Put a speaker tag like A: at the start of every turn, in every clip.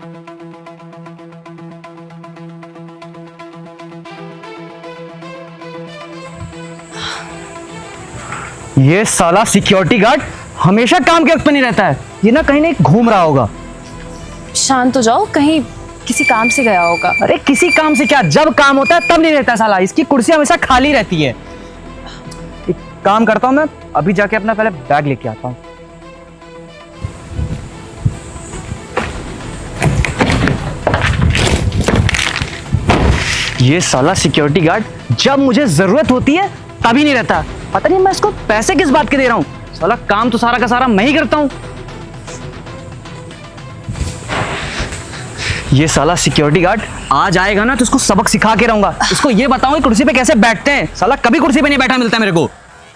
A: ये साला security guard हमेशा काम के वक्त पे नहीं रहता है। ये ना कहीं घूम रहा होगा।
B: शांत हो जाओ, कहीं किसी काम से गया होगा।
A: अरे किसी काम से क्या, जब काम होता है तब नहीं रहता साला। इसकी कुर्सी हमेशा खाली रहती है। एक काम करता हूँ, मैं अभी जाके अपना पहले बैग लेके आता हूँ। ये साला सिक्योरिटी गार्ड जब मुझे जरूरत होती है तभी नहीं रहता। पता नहीं मैं इसको पैसे किस बात के दे रहा हूँ। साला काम तो सारा का सारा मैं ही करता हूँ। ये साला सिक्योरिटी गार्ड आज आएगा ना तो इसको सबक सिखा के रहूंगा। इसको ये बताऊं कि कुर्सी पे कैसे बैठते हैं। साला कभी कुर्सी पे नहीं बैठा मिलता मेरे को।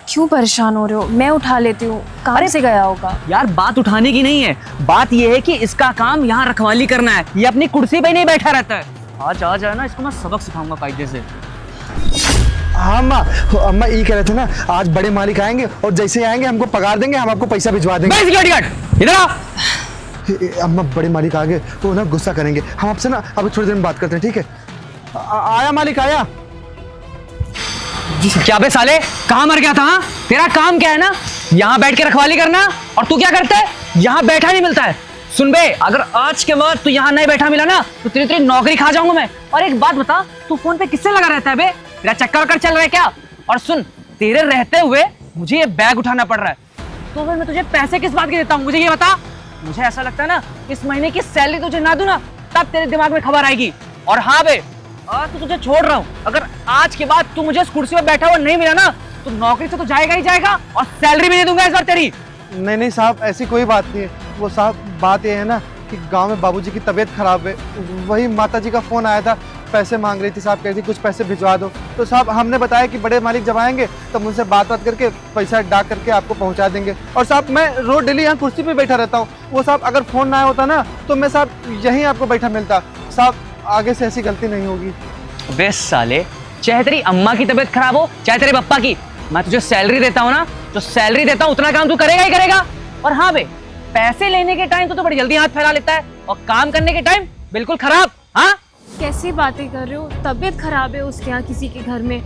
B: क्यों परेशान हो रहे हो? मैं उठा लेती हूँ। कहाँ से गया होगा?
A: यार बात उठाने की नहीं है, बात ये है कि इसका काम यहाँ रखवाली करना है। ये अपनी कुर्सी पे नहीं बैठा रहता है। आज आ जाए ना, इसको मैं सबक सिखाऊंगा कायदे से।
C: हाँ अम्मा, अम्मा ये कह रहे थे ना, आज बड़े मालिक आएंगे और जैसे आएंगे हमको पगार देंगे, हम आपको पैसा भिजवा देंगे।
A: सिक्योरिटी गार्ड इधर आ।
C: अम्मा बड़े मालिक आ गए तो ना गुस्सा करेंगे। हम आपसे ना अभी थोड़ी देर में बात करते हैं, ठीक है? आया मालिक आया।
A: जी सर। क्या बे साले, कहाँ मर गया था? हाँ? तेरा काम क्या है ना, यहाँ बैठ के रखवाली करना। और तू क्या करता है? यहाँ बैठा नहीं मिलता है। सुन बे, अगर आज के बाद तू यहाँ नहीं बैठा मिला ना तो तेरी नौकरी खा जाऊंगा मैं। और एक बात बता, तू फोन पे किससे लगा रहता है बे? तेरा चक्कर वक्कर चल रहा है क्या? और सुन, तेरे रहते हुए मुझे ये बैग उठाना पड़ रहा है, तो फिर मैं तुझे पैसे किस बात के देता हूँ? मुझे ये बता। मुझे ऐसा लगता है ना, इस महीने की सैलरी तुझे ना दूं ना, तब तेरे दिमाग में खबर आएगी। और हाँ बे, आज तो तुझे छोड़ रहा हूँ। अगर आज के बाद तू मुझे इस कुर्सी पर बैठा हुआ नहीं मिला ना तो नौकरी से तो जाएगा ही जाएगा, और सैलरी भी नहीं दूंगा इस बार तेरी।
C: नहीं साहब, ऐसी कोई बात नहीं है। वो साहब बात ये है ना कि गांव में बाबूजी की तबीयत खराब है, वही माताजी का फोन आया था, पैसे मांग रही थी साहब, कह रही थी कुछ पैसे भिजवा दो। तो साहब हमने बताया कि बड़े मालिक जब आएंगे तब उनसे बात करके पैसा डाक करके आपको पहुंचा देंगे। और साहब मैं रोज डेली यहाँ कुर्सी पे बैठा रहता हूँ। वो साहब अगर फोन ना आया होता ना तो मैं साहब यहीं आपको बैठा मिलता। साहब आगे से ऐसी गलती नहीं होगी।
A: बे साले, चाहे तेरी अम्मा की तबीयत खराब हो चाहे तेरे पप्पा की, मैं तुझे सैलरी देता हूँ ना, जो सैलरी देता हूँ उतना काम तू करेगा ही करेगा। और हाँ बे, पैसे लेने के टाइम तो बड़ी जल्दी हाथ फैला लेता है, और काम करने के टाइम बिल्कुल खराब। हाँ,
B: कैसी बातें कर रहे हो? तबीयत खराब है उसके यहाँ किसी के घर में,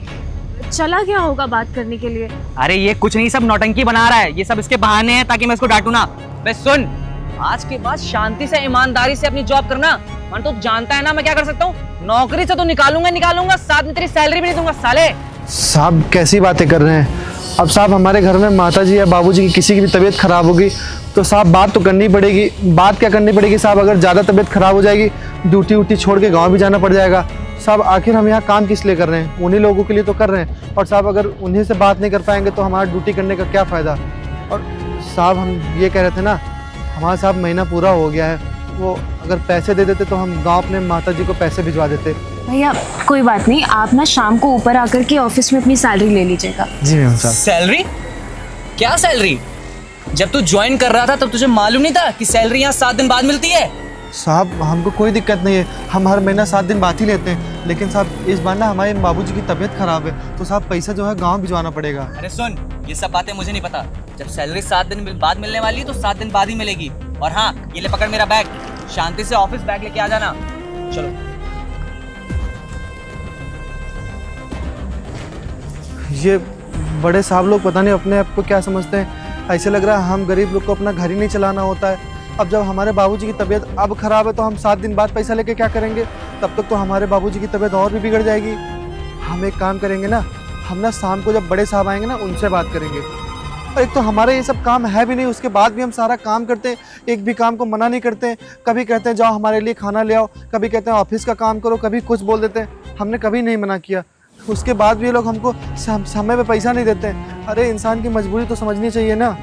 B: चला गया होगा बात करने के लिए।
A: अरे ये कुछ नहीं, सब नौटंकी बना रहा है। ये सब इसके बहाने हैं ताकि मैं इसको डांटू ना। बे सुन, आज के बाद शांति से ईमानदारी से अपनी जॉब करना। मन तो जानता है ना मैं क्या कर सकता हूँ। नौकरी से तो निकालूंगा, साथ में तेरी सैलरी भी नहीं दूंगा साले।
C: साहब कैसी बातें कर रहे हैं? अब साहब हमारे घर में माताजी या बाबूजी की किसी की भी तबीयत खराब होगी तो साहब बात तो करनी पड़ेगी। बात क्या करनी पड़ेगी साहब? अगर ज़्यादा तबीयत खराब हो जाएगी, ड्यूटी छोड़ के गांव भी जाना पड़ जाएगा। साहब आखिर हम यहाँ काम किस लिए कर रहे हैं? उन्हीं लोगों के लिए तो कर रहे हैं। और साहब अगर उन्हीं से बात नहीं कर पाएंगे तो हमारा ड्यूटी करने का क्या फ़ायदा? और साहब हम ये कह रहे थे ना, हमारा साहब महीना पूरा हो गया है, वो अगर पैसे दे देते तो हम गांव अपने माताजी को पैसे भिजवा देते।
B: भैया कोई बात नहीं, आप ना शाम को ऊपर आकर के ऑफिस में अपनी सैलरी ले लीजिएगा।
C: जी मैम साहब।
A: सैलरी? क्या सैलरी? जब तू ज्वाइन कर रहा था तब तुझे मालूम नहीं था कि सैलरी यहाँ 7 दिन बाद मिलती है?
C: साहब हमको कोई दिक्कत नहीं है, हम हर महीना 7 दिन बाद ही लेते हैं। लेकिन साहब इस बार ना हमारे बाबूजी की तबीयत खराब है तो साहब पैसा जो है गांव भिजवाना पड़ेगा।
A: अरे सुन, ये सब बातें मुझे नहीं पता। जब सैलरी 7 दिन बाद मिलने वाली है तो 7 दिन बाद ही मिलेगी। और हाँ, ये ले पकड़ मेरा बैग, शांति से ऑफिस बैग लेके आ जाना। चलो।
C: ये बड़े साहब लोग पता नहीं अपने आप को क्या समझते हैं। ऐसे लग रहा है हम गरीब लोग को अपना घर ही नहीं चलाना होता है। अब जब हमारे बाबूजी की तबीयत अब खराब है तो हम 7 दिन बाद पैसा लेके क्या करेंगे? तब तक तो हमारे बाबूजी की तबीयत और भी बिगड़ जाएगी। हम एक काम करेंगे ना, हम ना शाम को जब बड़े साहब आएंगे ना उनसे बात करेंगे। और एक तो हमारे ये सब काम है भी नहीं, उसके बाद भी हम सारा काम करते हैं, एक भी काम को मना नहीं करते हैं। कभी कहते हैं जाओ हमारे लिए खाना ले आओ, कभी कहते हैं ऑफिस का काम करो, कभी कुछ बोल देते हैं। हमने कभी नहीं मना किया, उसके बाद भी ये लोग हमको समय पे पैसा नहीं देते हैं। अरे इंसान की मजबूरी तो समझनी चाहिए ना।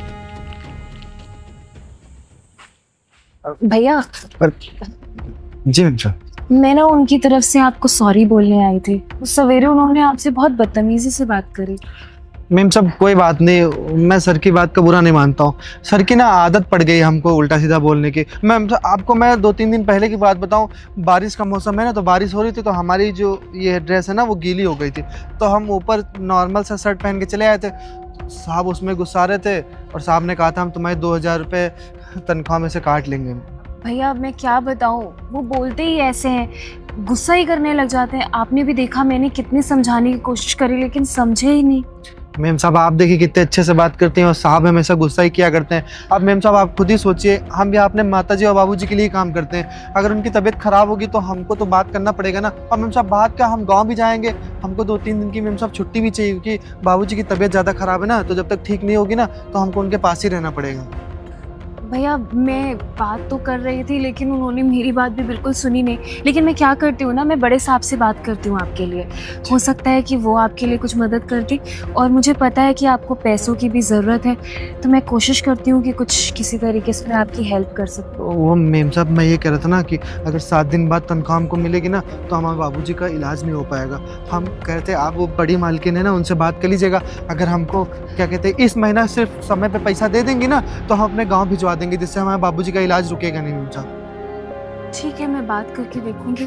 B: भैया
C: जी मैम साहब।
B: मैं ना उनकी तरफ से आपको सॉरी बोलने आई थी। सवेरे उन्होंने आपसे बहुत बदतमीजी से बात करी।
C: मैम साहब कोई बात नहीं, मैं सर की बात का बुरा नहीं मानता हूँ। सर की ना आदत पड़ गई हमको उल्टा सीधा बोलने की। मैम आपको मैं 2-3 दिन पहले की बात बताऊँ, बारिश का मौसम है ना, तो बारिश हो रही थी तो हमारी जो ये ड्रेस है ना वो गीली हो गई थी, तो हम ऊपर नॉर्मल सा शर्ट पहन के चले आए थे। साहब उसमें गुस्सा रहे थे और साहब ने कहा था हम तुम्हारे 2000 रुपये तनख्वाह में से काट लेंगे।
B: भैया मैं क्या बताऊं, वो बोलते ही ऐसे हैं, गुस्सा ही करने लग जाते हैं। आपने भी देखा, मैंने कितनी समझाने की कोशिश करी लेकिन समझे ही नहीं।
C: मैम साहब आप देखिए कितने अच्छे से बात करते हैं और साहब हमेशा गुस्सा ही किया करते हैं। अब मैम साहब आप खुद ही सोचिए, हम यहाँ अपने माताजी और बाबूजी के लिए काम करते हैं। अगर उनकी तबीयत खराब होगी तो हमको तो बात करना पड़ेगा ना। और मैम साहब बात क्या, हम गांव भी जाएंगे, हमको 2-3 दिन की मैम साहब छुट्टी भी चाहिए क्योंकि बाबूजी की तबीयत ज़्यादा खराब है ना, तो जब तक ठीक नहीं होगी ना तो हमको उनके पास ही रहना पड़ेगा।
B: भैया मैं बात तो कर रही थी लेकिन उन्होंने मेरी बात भी बिल्कुल सुनी नहीं। लेकिन मैं क्या करती हूँ ना, मैं बड़े साहब से बात करती हूँ आपके लिए। हो सकता है कि वो आपके लिए कुछ मदद करती, और मुझे पता है कि आपको पैसों की भी ज़रूरत है, तो मैं कोशिश करती हूँ कि कुछ किसी तरीके से मैं आपकी हेल्प कर सकूँ।
C: वो मैम साहब मैं ये कह रहा था ना कि अगर 7 दिन बाद तनख्वाह हमको मिलेगी ना तो हमारे बाबूजी का इलाज नहीं हो पाएगा। हम कहते आप वो बड़ी मालकिन है ना, उनसे बात कर लीजिएगा। अगर हमको क्या कहते हैं इस महीना सिर्फ समय पे पैसा दे देंगी ना तो हम अपने गांव भिजवा देंगे, जिससे हमारे बाबूजी का इलाज रुकेगा नहीं। मैम साहब
B: ठीक है, मैं बात करके देखूंगी,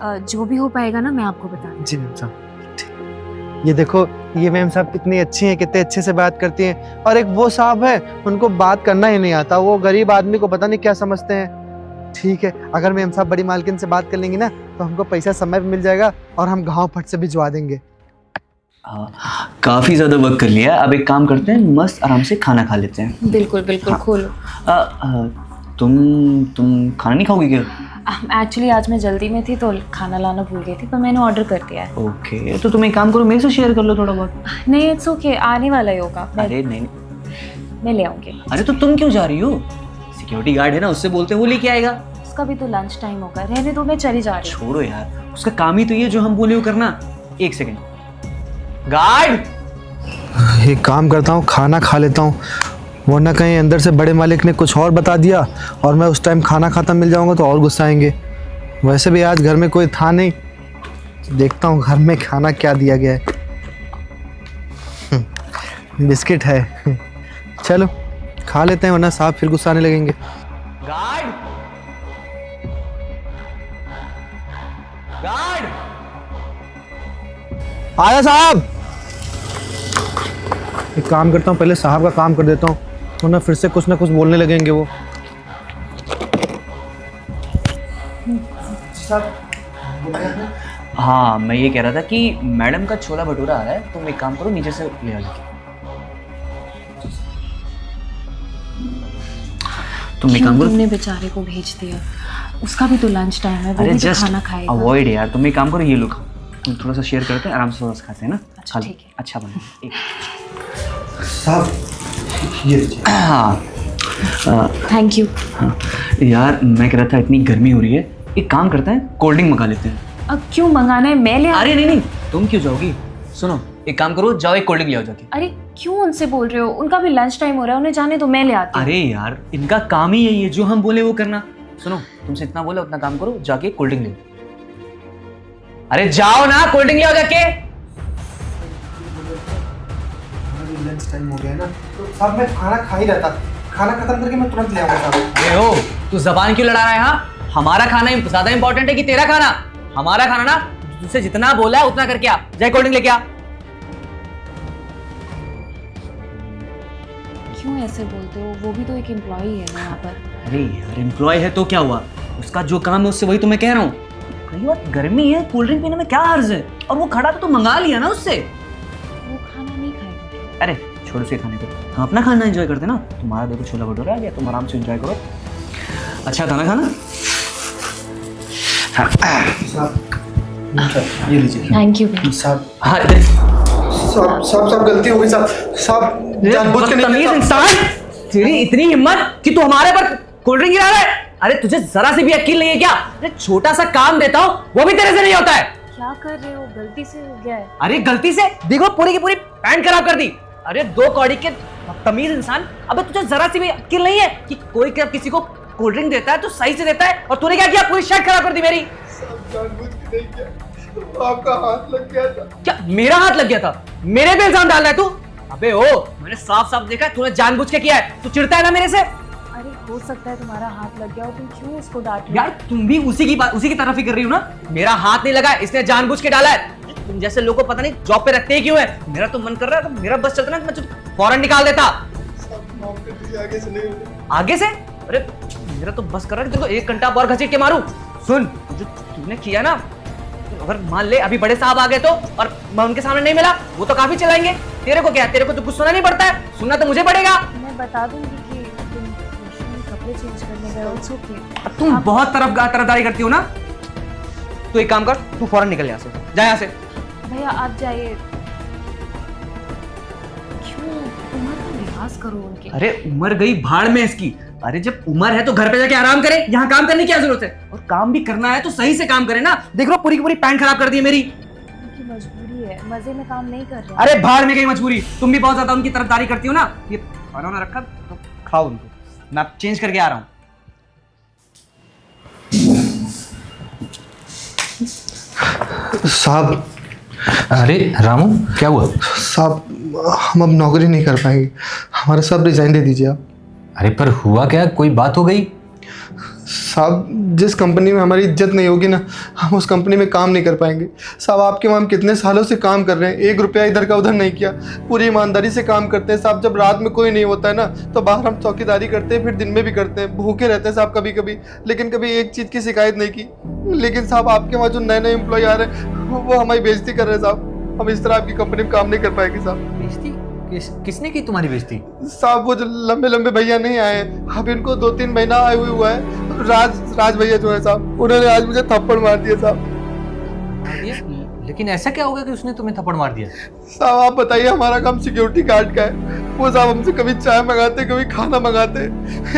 B: जो भी हो पाएगा ना मैं आपको बता दूंगी।
C: जी मैम साहब। ये देखो ये मैम साहब कितनी अच्छी हैं, कितने अच्छे से बात करती हैं। और एक वो साहब है उनको बात करना ही नहीं आता, वो गरीब आदमी को पता नहीं क्या समझते हैं। ठीक है, अगर मैम साहब बड़ी मालकिन से बात कर लेंगी ना तो हमको पैसा समय पे मिल जाएगा और हम गाँव फट से भिजवा देंगे।
A: काफी ज्यादा वर्क कर लिया। अब एक काम करते हैं, मस्त आराम से खाना खा लेते हैं।
B: बिल्कुल बिल्कुल, खोलो।
A: तुम खाना नहीं खाओगी क्या?
B: एक्चुअली आज मैं जल्दी में थी तो खाना लाना भूल गई थी, पर मैंने ऑर्डर कर दिया है।
A: ओके, तो तुम एक काम करो, मेरे से शेयर कर लो थोड़ा बहुत।
B: नहीं इट्स ओके, आने वाला ही होगा।
A: अरे नहीं,
B: मैं ले आऊंगी।
A: अरे तो तुम क्यों जा रही हो? सिक्योरिटी गार्ड है ना, उससे बोलते हैं वो लेके आएगा।
B: उसका भी तो लंच टाइम होगा, रहने दो, मैं चली जा रही हूँ।
A: छोड़ो यार, उसका काम ही तो ये जो हम बोले वो करना। एक सेकंड, गार्ड।
C: एक काम करता हूँ, खाना खा लेता हूँ, वरना कहीं अंदर से बड़े मालिक ने कुछ और बता दिया और मैं उस टाइम खाना खाता मिल जाऊंगा तो और गुस्सा आएंगे। वैसे भी आज घर में कोई था नहीं, देखता हूँ घर में खाना क्या दिया गया है। बिस्किट है, चलो खा लेते हैं वरना साहब फिर गुस्सा आने लगेंगे।
A: Guard, guard.
C: आया साहब। एक काम करता हूँ, पहले साहब का काम कर देता हूँ वरना फिर से कुछ ना कुछ बोलने लगेंगे वो।
A: हाँ, मैं ये कह रहा था कि मैडम का छोला भटूरा आ रहा है, तुम एक काम करो नीचे से ले आओ। तुम एक काम करो,
B: तुमने बेचारे को भेज दिया, उसका भी तो लंच टाइम है, वो
A: अरे
B: भी तो
A: जस्ट
B: खाना खाएगा।
A: अवॉइड यार। तुम एक काम करो, ये लो खाओ, तुम थोड़ा सा शेयर करते हैं, आराम से बस खाते हैं ना।
B: अच्छा, ठीक है।
A: अच्छा बना।
C: साहब ये लीजिए।
A: हाँ
B: थैंक यू।
A: हाँ यार, मैं कह रहा था इतनी गर्मी हो रही है, एक काम करते हैं कोल्ड ड्रिंक मंगा लेते हैं।
B: अब क्यों मंगाना है, मैं ले आऊं?
A: अरे नहीं, तुम क्यों जाओगी? सुनो, एक काम करो, जाओ एक कोल्ड ड्रिंक ले आओ जाके।
B: अरे क्यों उनसे बोल रहे हो, उनका भी लंच टाइम हो रहा है, उन्हें जाने दो, मैं ले आती हूँ।
A: अरे यार, इनका काम ही यही है, जो हम बोले वो करना। सुनो, तुमसे इतना बोला उतना काम करो, जाके कोल्ड ड्रिंक ले आओ। अरे जाओ ना, कोल्ड ड्रिंक ले आओ जाके।
C: लंच टाइम हो गया ना तो साहब मैं खाना खा ही रहता, खाना खत्म करके मैं तुरंत ले आऊंगा साहब।
A: अरे हो, तू जबान क्यों लड़ा रहा है? हाँ, हमारा खाना ज्यादा इंपॉर्टेंट है कि तेरा खाना? हमारा खाना ना, तुझसे जितना बोला है उतना करके आ, जाए कोल्ड ड्रिंक लेके आ।
B: क्यों ऐसे बोलते हो, वो भी तो एक एम्प्लॉई है ना यहाँ पर।
A: अरे यार, एम्प्लॉय है तो क्या हुआ, उसका जो काम है उससे वही तो मैं कह रहा हूँ। कई बार गर्मी है, कोल्ड ड्रिंक पीने में क्या हर्ज है? और वो खड़ा तो मंगा लिया ना उससे।
B: वो खाना नहीं खाएगा।
A: अरे छोड़ से खाने को, हम अपना खाना एंजॉय करते ना। तुम्हारा देखो छोला भटूरा आ गया, तुम आराम से एंजॉय करो। अच्छा था ना खाना?
C: ये लीजिए
B: थैंक यू।
C: साहब।
A: हाँ,
C: साहब गलती हो गई साहब जानबूझ के नहीं।
A: इंसान, तेरी इतनी हिम्मत कि तू हमारे पर कोल्ड ड्रिंक गिरा रहा है? अरे तुझे जरा सी भी अक्ल नहीं है क्या? अरे छोटा सा काम देता हूँ वो भी तेरे से नहीं होता है।
B: क्या कर रहे हो, गलती से हो गया है।
A: अरे गलती से देखो, पूरी की पूरी पैंट खराब कर दी। अरे 2 कौड़ी के तमीज इंसान, अबे तुझे जरा सी भी अक्ल नहीं है कि कोई जब किसी को कोल्ड ड्रिंक देता है तो सही से देता है, और तूने क्या किया, पूरी शर्ट खराब कर दी मेरी।
C: जानबूझ के नहीं किया, तो आपका हाथ लग गया था।
A: क्या मेरा हाथ लग गया था? मेरे पे इल्जाम डाल रहा है तू? अबे ओ, मैंने साफ साफ देखा है, तूने जानबूझ के किया है। तू चिढ़ता है ना मेरे से?
B: अरे हो सकता है तुम्हारा हाथ लग गया हो, तुम क्यों उसको डांट रहे हो?
A: यार तुम भी उसी की तरफ ही कर रही हो ना। मेरा हाथ नहीं लगा, इसने जानबूझ के डाला है। तुम जैसे लोगों को पता नहीं जॉब पे रखते ही क्यों है। मेरा तो मन कर रहा है, तो मेरा बस चलता ना, मैं फौरन निकाल देता।
C: आगे से नहीं,
A: आगे से? अरे मेरा तो बस कर रहा है कि तेरे को 1 घंटा और घसीट के मारूं। सुन, जो तूने किया ना, अगर मान ले अभी बड़े साहब आ गए तो, और मैं उनके सामने नहीं मिला, वो तो काफी चिल्लाएंगे। तेरे को क्या, तेरे को तो कुछ सुना नहीं पड़ता है, सुनना तो मुझे पड़ेगा।
B: मैं बता दूंगी कि तुम वॉशरूम में कपड़े चेंज करने गए हो। It's okay.
A: अब तुम बहुत तरफदारी करती हो ना। तू एक काम कर, तू फौरन निकल यहाँ से, जा यहाँ से।
B: भैया आप जाइए। क्यों, उम्र का लिहाज करो उनके।
A: अरे उम्र गई भाड़ में इसकी। अरे जब उम्र है तो घर पे जाके आराम करे, यहाँ काम करने की क्या जरूरत है? और काम भी करना है तो सही से काम करे ना। देख लो पूरी की पूरी पैंट खराब कर दी है मेरी।
B: उनकी मजबूरी है, मजे में काम नहीं कर रहे।
A: अरे भाड़ में गई मजबूरी। तुम भी बहुत ज्यादा उनकी तरफदारी करती हो ना। ये खाना ना रखा तो खाओ उनको, मैं चेंज करके आ रहा हूँ।
C: साहब,
D: अरे रामू, क्या हुआ?
C: साहब हम अब नौकरी नहीं कर पाएंगे, हमारा सब रिजाइन दे दीजिए आप।
D: अरे पर हुआ क्या? कोई बात हो गई?
C: साहब जिस कंपनी में हमारी इज्जत नहीं होगी ना, हम उस कंपनी में काम नहीं कर पाएंगे। साहब आपके वहाँ हम कितने सालों से काम कर रहे हैं, 1 रुपया इधर का उधर नहीं किया, पूरी ईमानदारी से काम करते हैं साहब। जब रात में कोई नहीं होता है ना तो बाहर हम चौकीदारी करते हैं, फिर दिन में भी करते हैं, भूखे रहते हैं साहब कभी कभी, लेकिन कभी एक चीज़ की शिकायत नहीं की। लेकिन साहब आपके वहाँ जो नए नए एम्प्लॉय आ रहे हैं वो हमारी बेइज्जती कर रहे हैं साहब। हम इस तरह आपकी कंपनी में काम नहीं कर पाएंगे साहब।
D: बेइज्जती? किसने की तुम्हारी बेइज्जती?
C: साहब वो जो लंबे लंबे भैया नहीं आए, अब इनको 2-3 महीना आए हुआ है, राज भैया जो है साहब, उन्होंने आज मुझे थप्पड़ मार दिया साहब।
D: लेकिन ऐसा क्या होगा कि उसने तुम्हें थप्पड़ मार दिया?
C: साहब आप बताइए, हमारा काम सिक्योरिटी गार्ड का है। वो साहब हमसे कभी चाय मंगाते, कभी खाना मंगाते,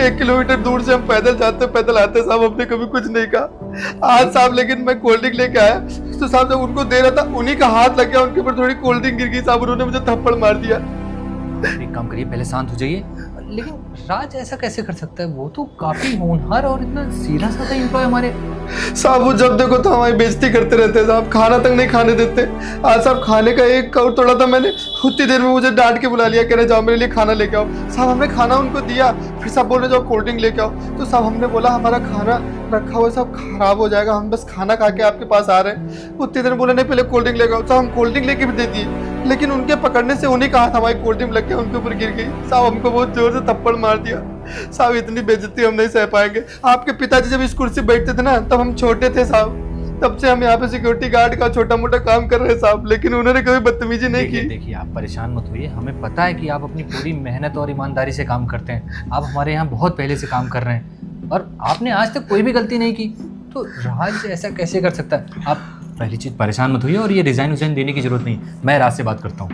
C: 1 किलोमीटर दूर से हम पैदल जाते पैदल आते साहब, हमने कभी कुछ नहीं कहा। आज साहब लेकिन मैं कोल्ड ड्रिंक लेके आया तो साहब जब उनको दे रहा था उन्हीं का हाथ लग गया, उनके ऊपर थोड़ी कोल्ड ड्रिंक गिर गई साहब, उन्होंने मुझे थप्पड़ मार दिया।
D: एक काम करिए, पहले शांत हो जाइए। लेकिन राज ऐसा कैसे कर सकता है? वो तो काफी होनहार और इतना सीधा साधा एम्प्लॉय हमारे।
C: साहब वो जब देखो तो हमारी बेइज्जती करते रहते हैं साहब, खाना तक नहीं खाने देते। आज साहब खाने का 1 कौर तोड़ा था मैंने, उतनी देर में मुझे डांट के बुला लिया, कह रहे जाओ मेरे लिए खाना लेके आओ। साहब हमने खाना उनको दिया, फिर साहब बोल रहे जाओ कोल्ड ड्रिंक लेके आओ। तो साहब हमने बोला हमारा खाना रखा हुआ सब खराब हो जाएगा, हम बस खाना खा के आपके पास आ रहे हैं। उतनी देर बोले नहीं पहले कोल्ड ड्रिंक लेके आओ। साहब हम कोल्ड ड्रिंक लेके भी दे दिए, लेकिन उनके पकड़ने से उन्हीं का हाथ हमारी कोल्ड ड्रिंक लग के उनके ऊपर गिर गई साहब, हमको बहुत जोर से थप्पड़ मार दिया साहब। इतनी बेइज्जती हम नहीं सह पाएंगे। आपके पिताजी जब इस कुर्सी बैठते थे ना तब हम छोटे थे साहब, तब से हम यहाँ पे सिक्योरिटी गार्ड का छोटा मोटा काम कर रहे हैं साहब, लेकिन उन्होंने कभी बदतमीजी नहीं की।
D: देखिए आप परेशान मत होइए, हमें पता है कि आप अपनी पूरी मेहनत और ईमानदारी से काम करते हैं। आप हमारे यहाँ बहुत पहले से काम कर रहे हैं और आपने आज तक कोई भी गलती नहीं की, तो राज ऐसा कैसे कर सकता है? आप पहली चीज़ परेशान मत होइए, और ये रिजाइन देने की जरूरत नहीं, मैं राज से बात करता हूँ।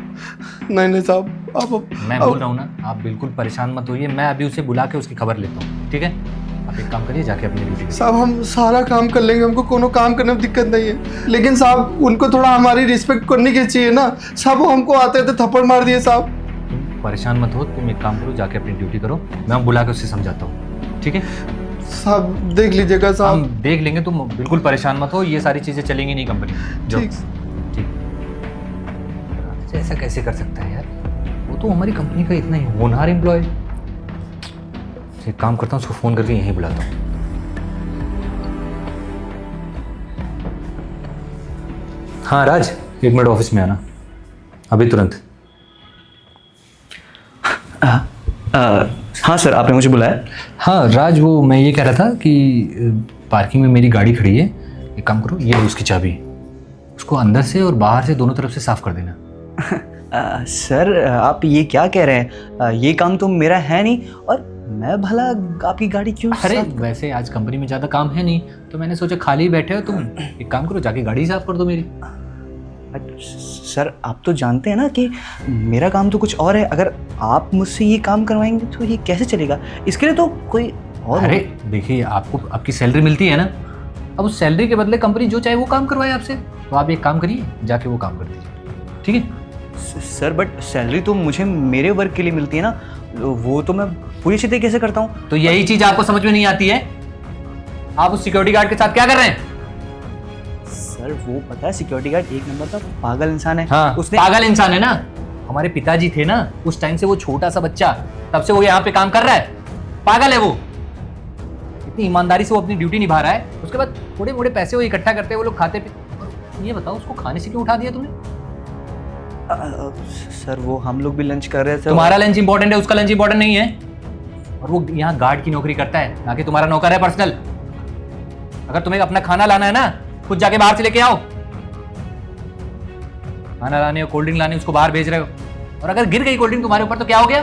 C: नहीं साहब आप
D: मैं बोल रहा हूँ ना, आप बिल्कुल परेशान मत होइए, मैं अभी उसे बुला के उसकी खबर लेता हूँ, ठीक है? आप एक काम करिए, जाके अपनी ड्यूटी
C: साहब हम सारा काम कर लेंगे, हमको कोनो काम करने में दिक्कत नहीं है, लेकिन साहब उनको थोड़ा हमारी रिस्पेक्ट करनी की चाहिए ना साहब। वो हमको आते थे थप्पड़ मार दिए साहब।
D: तुम परेशान मत हो, तुम एक काम करो, जाके अपनी ड्यूटी करो, मैं बुला के उससे समझाता हूँ, ठीक है?
C: साहब देख लीजिएगा
D: हम
C: साहब।
D: देख लेंगे, तुम बिल्कुल परेशान मत हो, ये सारी चीज़ें चलेंगी नहीं कंपनी।
C: ठीक।
D: ठीक। ऐसा कैसे कर सकता है यार? वो तो हमारी कंपनी का इतना ही होनहार एम्प्लॉय। एक काम करता हूँ, उसको फ़ोन करके यहीं बुलाता हूँ। हाँ राज, 1 मिनट ऑफिस में आना, अभी तुरंत।
A: हाँ सर, आपने मुझे बुलाया?
D: हाँ राज, वो मैं ये कह रहा था कि पार्किंग में मेरी गाड़ी खड़ी है, एक काम करो, ये लो उसकी चाबी, उसको अंदर से और बाहर से दोनों तरफ से साफ़ कर देना।
A: सर आप ये क्या कह रहे हैं? ये काम तो मेरा है नहीं, और मैं भला आपकी गाड़ी क्यों?
D: अरे वैसे आज कंपनी में ज़्यादा काम है नहीं, तो मैंने सोचा खाली बैठे हो तुम, एक काम करो, जाके गाड़ी साफ़ कर दो मेरी।
A: सर आप तो जानते हैं ना कि मेरा काम तो कुछ और है, अगर आप मुझसे ये काम करवाएंगे तो ये कैसे चलेगा? इसके लिए तो कोई और।
D: अरे देखिए, आपको आपकी सैलरी मिलती है ना, अब उस सैलरी के बदले कंपनी जो चाहे वो काम करवाए आपसे, तो आप एक काम करिए, जाके वो काम कर दीजिए, ठीक है?
A: सर बट सैलरी तो मुझे मेरे वर्क के लिए मिलती है ना, वो तो मैं पूरी अच्छी तरीके से करता हूँ।
D: तो यही चीज़ आपको समझ में नहीं आती है? आप उस सिक्योरिटी गार्ड के साथ क्या कर रहे हैं?
A: सर वो पता है, सिक्योरिटी गार्ड 1 नंबर का पागल इंसान है।
D: हाँ,
A: उसने
D: पागल इंसान है ना। हमारे पिताजी थे ना, उस टाइम से वो छोटा सा बच्चा, तब से वो यहाँ पे काम कर रहा है, पागल है वो। इतनी ईमानदारी से वो अपनी ड्यूटी निभा रहा है, उसके बाद थोड़े मोड़े पैसे वो इकट्ठा करते हैं, वो लोग खाते पीते। ये बताओ, उसको खाने से क्यों उठा दिया तुमने?
A: सर वो हम लोग भी लंच कर रहे थे।
D: तुम्हारा लंच इंपॉर्टेंट है, उसका लंच इंपॉर्टेंट नहीं है? और वो यहाँ गार्ड की नौकरी करता है, ना कि तुम्हारा नौकर है पर्सनल। अगर तुम्हें अपना खाना लाना है ना, खुद जाके बाहर से लेके आओ। खाना लाने और कोल्ड ड्रिंक लाने उसको बाहर भेज रहे हो, और अगर गिर गई कोल्ड ड्रिंक तुम्हारे ऊपर तो क्या हो गया?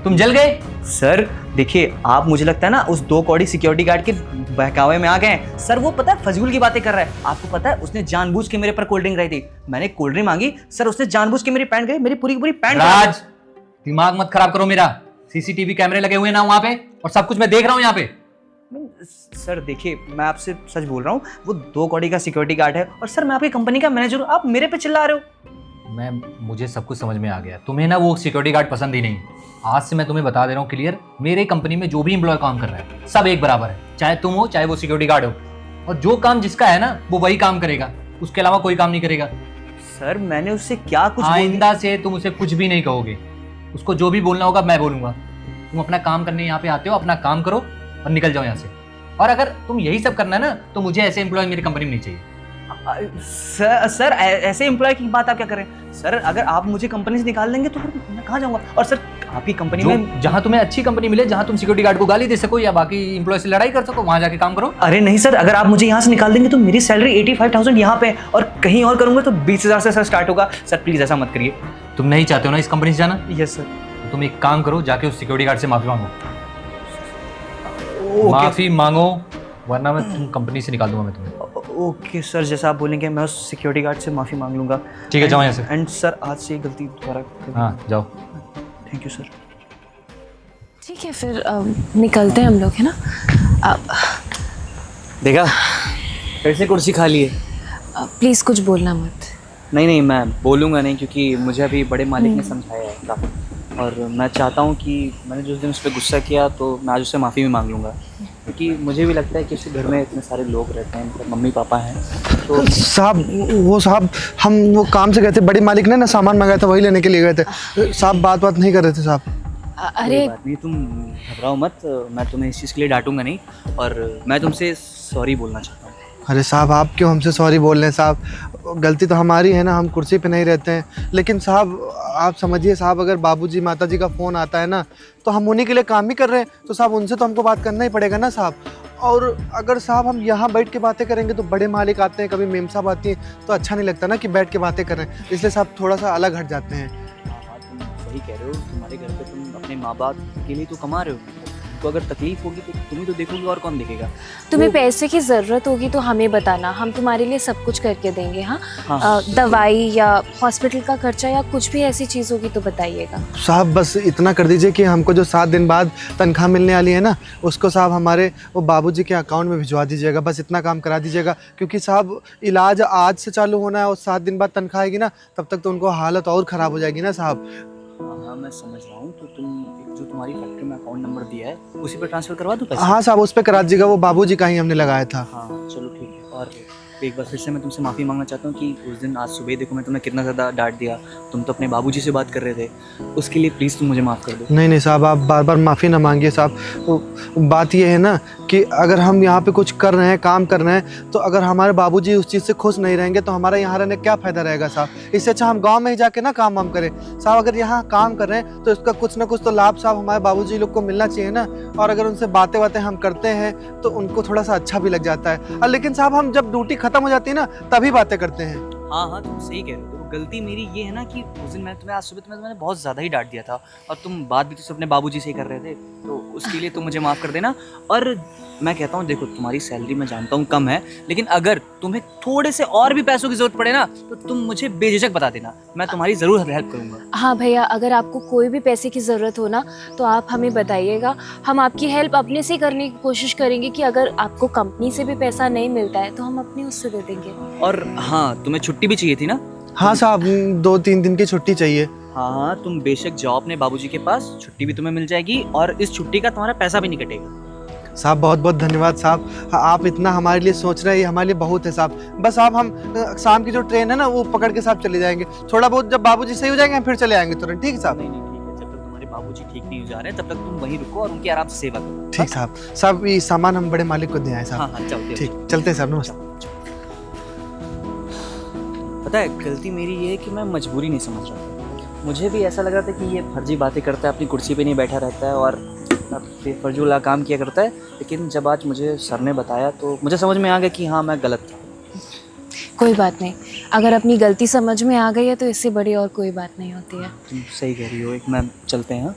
D: तुम जल गए।
A: सर देखिए, आप मुझे लगता है ना उस 2 कौड़ी सिक्योरिटी गार्ड के बहकावे में आ गए हैं। सर वो पता है फजूल की बातें कर रहा है। आपको पता है उसने जानबूझ के मेरे पर कोल्ड ड्रिंक रही थी, मैंने कोल्ड ड्रिंक मांगी, सर उसने जानबूझ के मेरी पैंट गई, मेरी पूरी की पूरी पैंट।
D: राज, दिमाग मत खराब करो मेरा। सीसीटीवी कैमरे लगे हुए हैं ना वहां पे, और सब कुछ मैं देख रहा हूँ यहाँ पे।
A: सर देखिए, मैं आपसे सच बोल रहा हूँ, वो 2 कौड़ी का सिक्योरिटी गार्ड है, और सर मैं आपकी कंपनी का मैनेजर हूँ, आप मेरे पे चिल्ला रहे हो।
D: मुझे सब कुछ समझ में आ गया। तुम्हें ना वो सिक्योरिटी गार्ड पसंद ही नहीं। आज से मैं तुम्हें बता दे रहा हूँ क्लियर, मेरे कंपनी में जो भी एम्प्लॉय काम कर रहा है सब एक बराबर है, चाहे तुम हो चाहे वो सिक्योरिटी गार्ड हो, और जो काम जिसका है ना वो वही काम करेगा, उसके अलावा कोई काम नहीं करेगा।
A: सर मैंने उससे क्या कुछ
D: आइंदा से तुम उसे कुछ भी नहीं कहोगे, उसको जो भी बोलना होगा मैं बोलूंगा। तुम अपना काम करने यहाँ पे आते हो, अपना काम करो और निकल जाओ यहाँ से। और अगर तुम यही सब करना है ना तो मुझे ऐसे एम्प्लॉय मेरी कंपनी में नहीं चाहिए।
A: सर ऐसे एम्प्लॉय की बात आप क्या कर रहे हैं? सर अगर आप मुझे कंपनी से निकाल देंगे तो फिर मैं कहाँ जाऊंगा? और सर आपकी कंपनी में
D: जहाँ तुम्हें अच्छी कंपनी मिले, जहाँ तुम सिक्योरिटी गार्ड को गाली दे सको या बाकी एम्प्लॉय से लड़ाई कर सको, वहाँ जाके काम करो।
A: अरे नहीं सर, अगर आप मुझे यहाँ से निकाल देंगे तो मेरी सैलरी 85,000 यहाँ पे, और कहीं और करूंगा तो 20,000 से सर स्टार्ट होगा। सर प्लीज ऐसा मत करिए।
D: तुम नहीं चाहते हो ना इस कंपनी से जाना?
A: Yes sir.
D: तो तुम एक काम करो, जाके उस सिक्योरिटी गार्ड से माफी मांगो। माफी मांगो, वरना मैं तुम कंपनी से निकाल दूंगा मैं तुम्हें।
A: ओके सर, जैसा आप बोलेंगे मैं उस सिक्योरिटी गार्ड से माफी मांग लूंगा।
D: ठीक है, जाओ यहाँ से।
A: एंड सर आज से ये गलती दोबारा।
D: हाँ जाओ।
A: Thank you sir.
B: ठीक है फिर निकलते हैं हम लोग, है ना?
A: देखा, फिर से कुर्सी खा लिए।
B: प्लीज़ कुछ बोलना मत।
A: नहीं मैं बोलूँगा नहीं, क्योंकि मुझे अभी बड़े मालिक ने समझाया है काफ़ी, और मैं चाहता हूँ कि मैंने जिस दिन उस पर गुस्सा किया तो मैं आज उससे माफ़ी भी मांग लूँगा, क्योंकि मुझे भी लगता है कि उसके घर में इतने सारे लोग रहते हैं, मतलब मम्मी पापा हैं तो।
C: साहब हम वो काम से गए थे, बड़ी मालिक ने ना सामान मंगाया था वही लेने के लिए गए थे साहब। बात नहीं कर रहे थे साहब।
B: अरे
A: बात नहीं, तुम घबराओ मत, मैं तुम्हें इस चीज़ के लिए डांटूंगा नहीं, और मैं तुमसे सॉरी बोलना चाहता हूँ।
C: अरे साहब आप क्यों हमसे सॉरी बोल रहे हैं साहब? गलती तो हमारी है ना, हम कुर्सी पे नहीं रहते हैं। लेकिन साहब आप समझिए साहब, अगर बाबूजी माताजी का फ़ोन आता है ना तो हम उन्हीं के लिए काम ही कर रहे हैं, तो साहब उनसे तो हमको बात करना ही पड़ेगा ना साहब। और अगर साहब हम यहाँ बैठ के बातें करेंगे तो बड़े मालिक आते हैं, कभी मेम साहब आती हैं, तो अच्छा नहीं लगता ना कि बैठ के बातें कर रहे हैं, इसलिए साहब थोड़ा सा अलग हट जाते हैं।
A: हाँ तुम सही कह रहे हो, तुम्हारे घर पे तुम अपने माँ बाप के लिए तो कमा रहे हो, तो अगर तकलीफ होगी तो तुम ही तो देखोगे, और कौन देखेगा?
B: तुम्हें पैसे की ज़रूरत होगी तो हमें बताना, हम तुम्हारे लिए सब कुछ करके देंगे। हाँ,
A: हाँ।
B: दवाई या हॉस्पिटल का खर्चा या कुछ भी ऐसी चीज़ होगी तो बताइएगा।
C: साहब बस इतना कर दीजिए कि हमको जो 7 दिन बाद तनख्वाह मिलने वाली है ना, उसको साहब हमारे वो बाबूजी के अकाउंट में भिजवा दीजिएगा, बस इतना काम करा दीजिएगा। क्योंकि साहब इलाज आज से चालू होना है और 7 दिन बाद तनख्वाह आएगी ना, तब तक तो उनको हालत और ख़राब हो जाएगी ना साहब।
A: हाँ मैं समझ रहा हूँ, तो तुम जो तुम्हारी फैक्ट्री में अकाउंट नंबर दिया है उसी पर ट्रांसफ़र करवा दो पैसे?
C: हाँ साहब उस पर करा दीजिएगा, वो बाबूजी का ही हमने लगाया था।
A: हाँ चलो ठीक है। और एक बार फिर से मैं तुमसे माफ़ी मांगना चाहता हूँ कि उस दिन आज सुबह देखो मैं तुम्हें कितना ज़्यादा डांट दिया, तुम तो अपने बाबूजी से बात कर रहे थे, उसके लिए प्लीज़ तुम मुझे माफ़ कर दो।
C: नहीं साहब आप बार बार माफ़ी ना मांगिए साहब। वो बात ये है ना कि अगर हम यहाँ पे कुछ कर रहे हैं, काम कर रहे हैं, तो अगर हमारे बाबूजी उस चीज़ से खुश नहीं रहेंगे तो हमारा यहाँ रहने क्या फ़ायदा रहेगा साहब? इससे अच्छा हम गाँव में ही जाके ना काम वाम करें साहब। अगर यहाँ काम कर रहे हैं तो इसका कुछ ना कुछ तो लाभ साहब हमारे बाबूजी लोग को मिलना चाहिए ना। और अगर उनसे बातें हम करते हैं तो उनको थोड़ा सा अच्छा भी लग जाता है। लेकिन साहब हम जब ड्यूटी ख़त्म हो जाती है ना तभी बातें करते हैं।
A: हाँ तुम सही कह रहे हो। गलती मेरी ये है ना कि उस दिन मैंने तुम्हें आज सुबह मैंने बहुत ज़्यादा ही डांट दिया था, और तुम बात भी तो अपने बाबूजी से ही कर रहे थे, तो उसके लिए तुम मुझे माफ़ कर देना। और मैं कहता हूँ देखो तुम्हारी सैलरी मैं जानता हूँ कम है, लेकिन अगर तुम्हें थोड़े से और भी पैसों की ज़रूरत पड़े ना तो तुम मुझे बेझिझक बता देना, मैं तुम्हारी ज़रूर हेल्प करूँगा।
B: हाँ भैया, अगर आपको कोई भी पैसे की ज़रूरत हो ना तो आप हमें बताइएगा, हम आपकी हेल्प अपने से करने की कोशिश करेंगे कि अगर आपको कंपनी से भी पैसा नहीं मिलता है तो हम अपने उससे दे देंगे।
A: और हाँ तुम्हें छुट्टी भी चाहिए थी ना?
C: हाँ साहब 2-3 दिन की छुट्टी चाहिए।
A: हाँ तुम बेशक जाओ अपने बाबूजी के पास, छुट्टी भी तुम्हें मिल जाएगी और इस छुट्टी का तुम्हारा पैसा भी नहीं कटेगा।
C: साहब बहुत बहुत धन्यवाद साहब, आप इतना हमारे लिए सोच रहे हैं, ये हमारे लिए बहुत है साहब। बस आप हम शाम की जो ट्रेन है ना वो पकड़ के साहब चले जाएंगे, थोड़ा बहुत जब बाबूजी सही हो जाएंगे हम फिर चले आएंगे तुरंत। ठीक है साहब?
A: नहीं ठीक है, जब तक तुम्हारे बाबूजी ठीक नहीं हो जा रहे तब तक तुम वहीं रुको और उनकी आराम से सेवा करो।
C: ठीक साहब। साहब ये सामान हम बड़े मालिक को दे आए साहब।
A: हाँ चलते
C: ठीक, चलते हैं साहब। नमस्ते।
A: पता है गलती मेरी ये है कि मैं मजबूरी नहीं समझ रहा था,
E: मुझे भी ऐसा लग रहा था कि ये फर्जी बातें करता है, अपनी कुर्सी पे नहीं बैठा रहता है और बेफजूल काम किया करता है। लेकिन जब आज मुझे सर ने बताया तो मुझे समझ में आ गया कि हाँ मैं गलत था।
B: कोई बात नहीं, अगर अपनी गलती समझ में आ गई है तो इससे बड़ी और कोई बात नहीं होती है।
E: तुम सही कह रही हो, एक मैम चलते हैं। हाँ